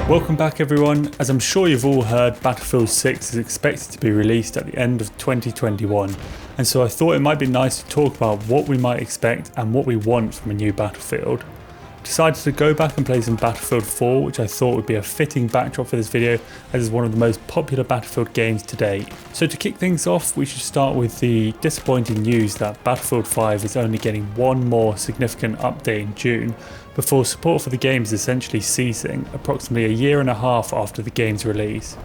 Welcome back everyone. As I'm sure you've all heard, Battlefield 6 is expected to be released at the end of 2021, and so I thought it might be nice to talk about what we might expect and what we want from a new Battlefield. Decided to go back and play some Battlefield 4, which I thought would be a fitting backdrop for this video as it's one of the most popular Battlefield games to date. So to kick things off, we should start with the disappointing news that Battlefield 5 is only getting one more significant update in June, before support for the game is essentially ceasing approximately a year and a half after the game's release.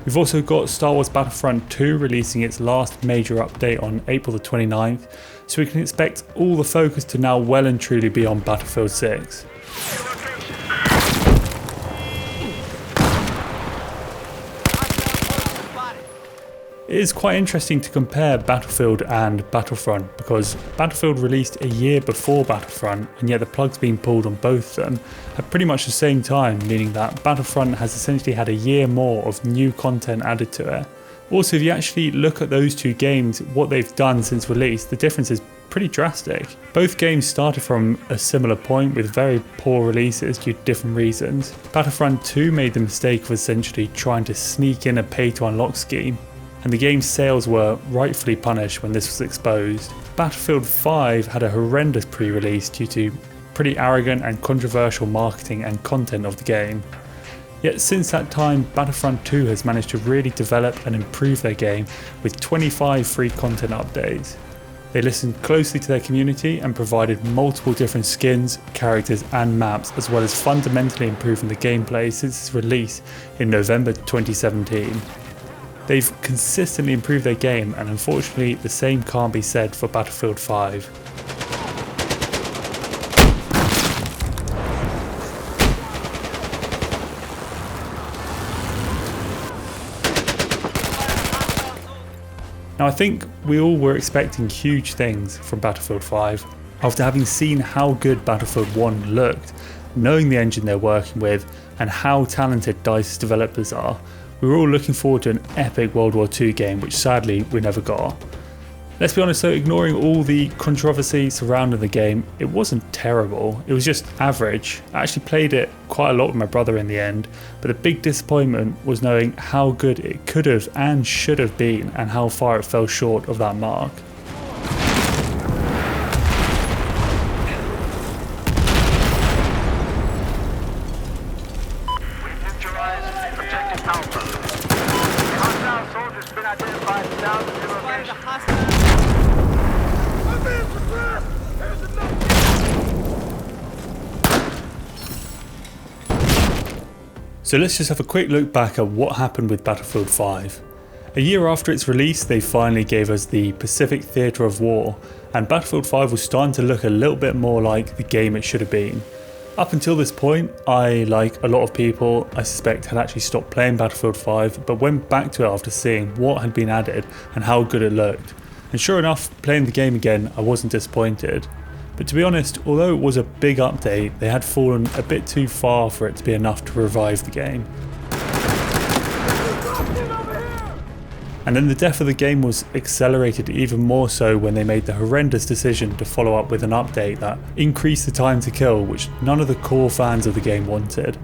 We've also got Star Wars Battlefront 2 releasing its last major update on April the 29th, so we can expect all the focus to now well and truly be on Battlefield 6. It is quite interesting to compare Battlefield and Battlefront because Battlefield released a year before Battlefront, and yet the plug's been pulled on both of them at pretty much the same time, meaning that Battlefront has essentially had a year more of new content added to it. Also, if you actually look at those two games, what they've done since release, the difference is pretty drastic. Both games started from a similar point with very poor releases due to different reasons. Battlefront 2 made the mistake of essentially trying to sneak in a pay-to-unlock scheme, and the game's sales were rightfully punished when this was exposed. Battlefield 5 had a horrendous pre-release due to pretty arrogant and controversial marketing and content of the game. Yet since that time, Battlefront 2 has managed to really develop and improve their game with 25 free content updates. They listened closely to their community and provided multiple different skins, characters and maps, as well as fundamentally improving the gameplay since its release in November 2017. They've consistently improved their game, and unfortunately the same can't be said for Battlefield 5. Now I think we all were expecting huge things from Battlefield 5. After having seen how good Battlefield 1 looked, knowing the engine they're working with, and how talented DICE's developers are, we were all looking forward to an epic World War II game, which sadly we never got. Let's be honest though, ignoring all the controversy surrounding the game, it wasn't terrible, it was just average. I actually played it quite a lot with my brother in the end, but the big disappointment was knowing how good it could have and should have been and how far it fell short of that mark. So let's just have a quick look back at what happened with Battlefield 5. A year after its release, they finally gave us the Pacific Theatre of War, and Battlefield 5 was starting to look a little bit more like the game it should have been. Up until this point, I, like a lot of people, I suspect had actually stopped playing Battlefield 5, but went back to it after seeing what had been added and how good it looked. And sure enough, playing the game again, I wasn't disappointed. But to be honest, although it was a big update, they had fallen a bit too far for it to be enough to revive the game. And then the death of the game was accelerated even more so when they made the horrendous decision to follow up with an update that increased the time to kill, which none of the core fans of the game wanted.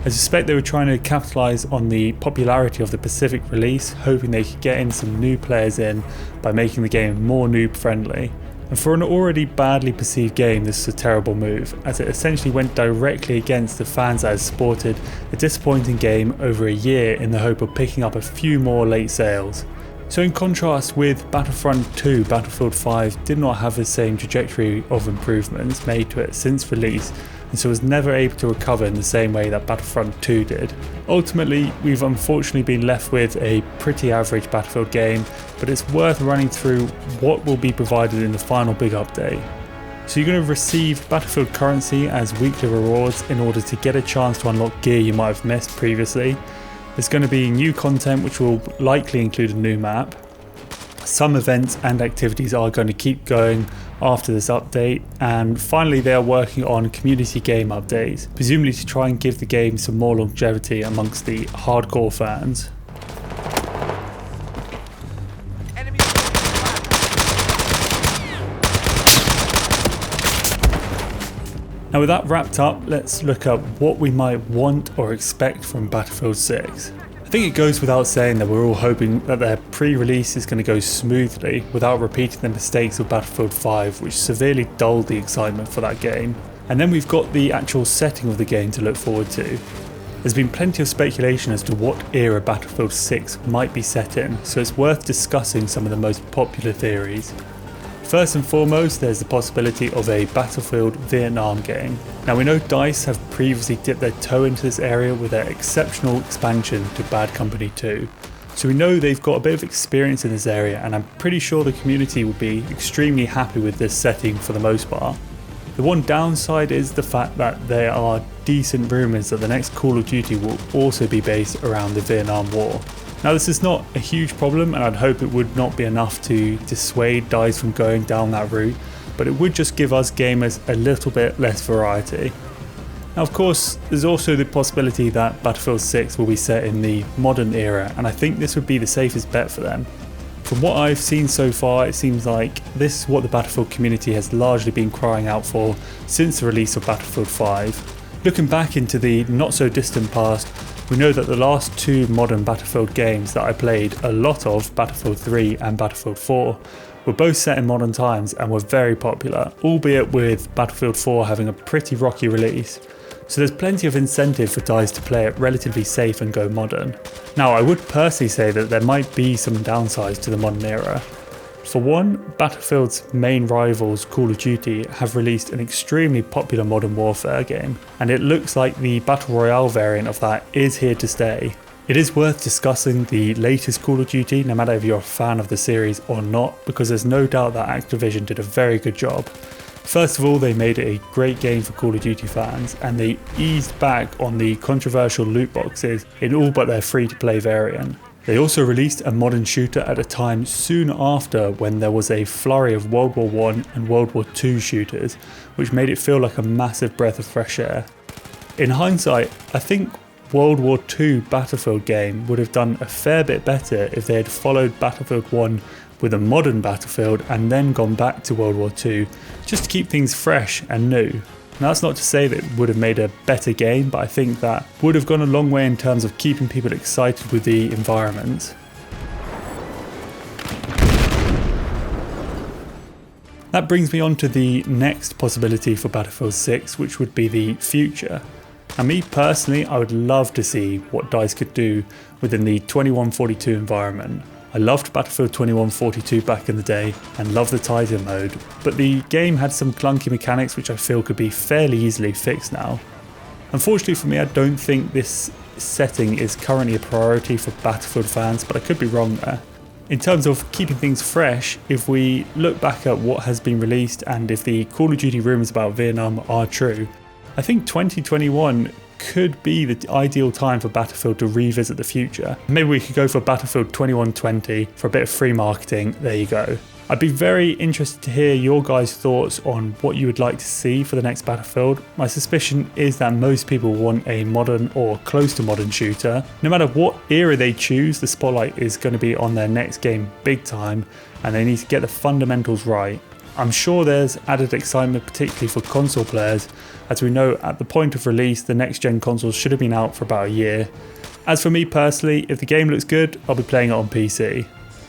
I suspect they were trying to capitalise on the popularity of the Pacific release, hoping they could get in some new players in by making the game more noob friendly. And for an already badly perceived game, this is a terrible move, as it essentially went directly against the fans that had supported a disappointing game over a year in the hope of picking up a few more late sales. So in contrast with Battlefront 2, Battlefield 5 did not have the same trajectory of improvements made to it since release, and so was never able to recover in the same way that Battlefront 2 did. Ultimately, we've unfortunately been left with a pretty average Battlefield game, but it's worth running through what will be provided in the final big update. So you're going to receive Battlefield currency as weekly rewards in order to get a chance to unlock gear you might have missed previously. There's going to be new content which will likely include a new map. Some events and activities are going to keep going after this update, and finally they are working on community game updates, presumably to try and give the game some more longevity amongst the hardcore fans. Now with that wrapped up, let's look at what we might want or expect from Battlefield 6. I think it goes without saying that we're all hoping that their pre-release is going to go smoothly without repeating the mistakes of Battlefield 5, which severely dulled the excitement for that game. And then we've got the actual setting of the game to look forward to. There's been plenty of speculation as to what era Battlefield 6 might be set in, so it's worth discussing some of the most popular theories. First and foremost, there's the possibility of a Battlefield Vietnam game. Now we know DICE have previously dipped their toe into this area with their exceptional expansion to Bad Company 2. So we know they've got a bit of experience in this area, and I'm pretty sure the community will be extremely happy with this setting for the most part. The one downside is the fact that there are decent rumours that the next Call of Duty will also be based around the Vietnam War. Now this is not a huge problem, and I'd hope it would not be enough to dissuade DICE from going down that route, but it would just give us gamers a little bit less variety. Now of course, there's also the possibility that Battlefield 6 will be set in the modern era, and I think this would be the safest bet for them. From what I've seen so far, it seems like this is what the Battlefield community has largely been crying out for since the release of Battlefield 5. Looking back into the not so distant past, we know that the last two modern Battlefield games that I played a lot of, Battlefield 3 and Battlefield 4, were both set in modern times and were very popular, albeit with Battlefield 4 having a pretty rocky release. So there's plenty of incentive for DICE to play it relatively safe and go modern. Now I would personally say that there might be some downsides to the modern era. For one, Battlefield's main rivals, Call of Duty, have released an extremely popular Modern Warfare game, and it looks like the Battle Royale variant of that is here to stay. It is worth discussing the latest Call of Duty, no matter if you're a fan of the series or not, because there's no doubt that Activision did a very good job. First of all, they made it a great game for Call of Duty fans, and they eased back on the controversial loot boxes in all but their free-to-play variant. They also released a modern shooter at a time soon after when there was a flurry of World War I and World War II shooters, which made it feel like a massive breath of fresh air. In hindsight, I think World War II Battlefield game would have done a fair bit better if they had followed Battlefield 1 with a modern Battlefield and then gone back to World War II, just to keep things fresh and new. Now that's not to say that it would have made a better game, but I think that would have gone a long way in terms of keeping people excited with the environment. That brings me on to the next possibility for Battlefield 6, which would be the future. And me personally, I would love to see what DICE could do within the 2142 environment. I loved Battlefield 2142 back in the day and loved the Titan mode, but the game had some clunky mechanics which I feel could be fairly easily fixed now. Unfortunately for me, I don't think this setting is currently a priority for Battlefield fans, but I could be wrong there. In terms of keeping things fresh, if we look back at what has been released and if the Call of Duty rumours about Vietnam are true, I think 2021 could be the ideal time for Battlefield to revisit the future. Maybe we could go for Battlefield 2120 for a bit of free marketing. There you go. I'd be very interested to hear your guys' thoughts on what you would like to see for the next Battlefield. My suspicion is that most people want a modern or close to modern shooter. No matter what era they choose, the spotlight is going to be on their next game big time, and they need to get the fundamentals right. I'm sure there's added excitement, particularly for console players, as we know at the point of release the next gen consoles should have been out for about a year. As for me personally, if the game looks good, I'll be playing it on PC.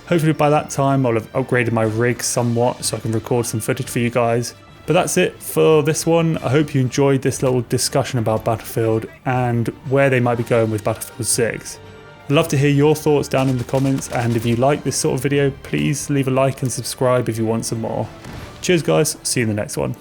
Hopefully by that time I'll have upgraded my rig somewhat so I can record some footage for you guys. But that's it for this one. I hope you enjoyed this little discussion about Battlefield and where they might be going with Battlefield 6. I'd love to hear your thoughts down in the comments, and if you like this sort of video, please leave a like and subscribe if you want some more. Cheers guys, see you in the next one.